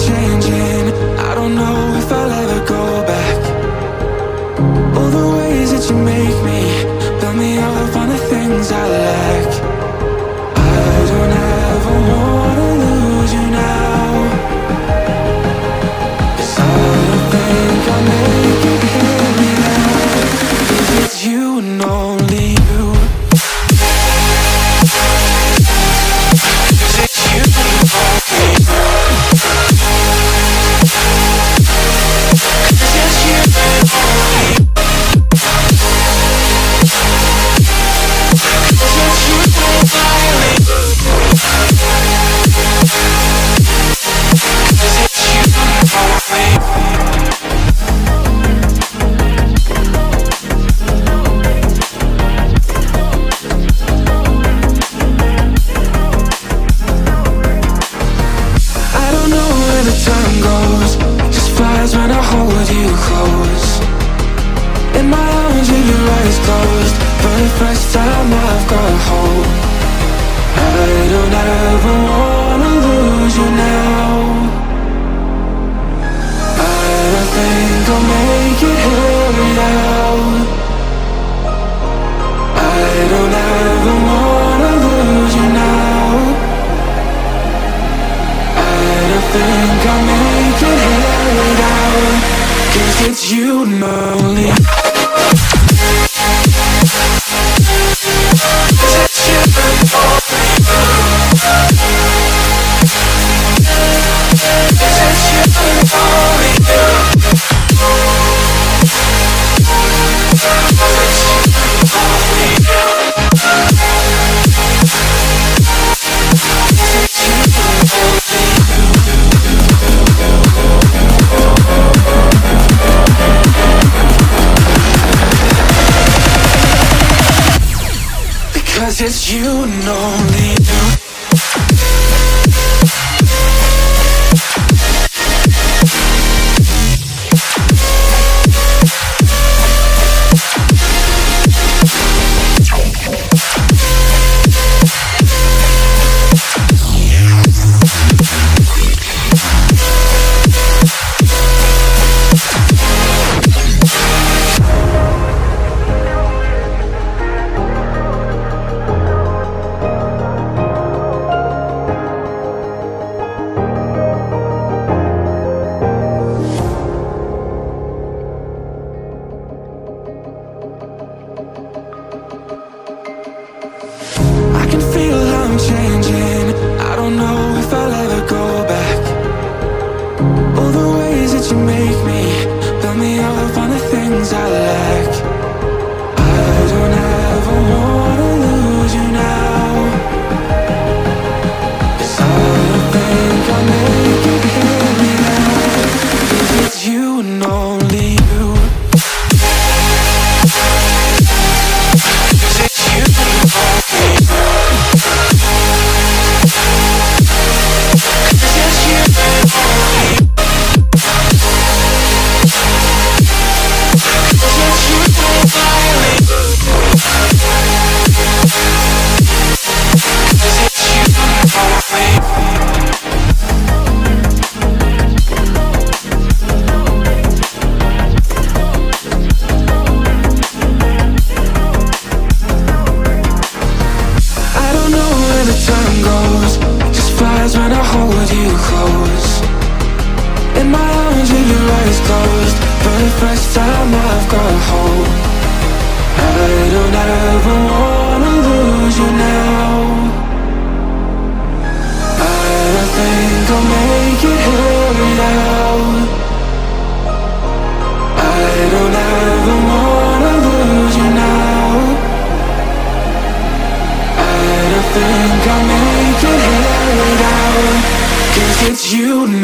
changing. I don't know if I'll ever go back. All the ways that you make me, build me up on the things I lack. I don't ever wanna lose you now, 'cause I don't think I'll make it here without. 'Cause it's you and only you. When I hold you close in my arms with your eyes closed, for the first time I've got hope. I don't ever wanna lose you now. I don't think I'll make it here without. I don't ever wanna lose you now. I don't think I'll make it here without. 'Cause it's you and only. Because it's you and only you. Changing, I don't know if I'll ever go back. All the ways that you make me, build me up on the things I lack. I don't ever wanna lose you now, 'cause I don't think I'll make it here without. 'Cause it's you and only you. When I hold you close in my arms with your eyes closed, for the first time I've got hope. I don't ever wanna lose you now. I don't think I'll make it here without. I don't ever wanna lose you now. I don't think I'll make it here without. 'Cause it's you and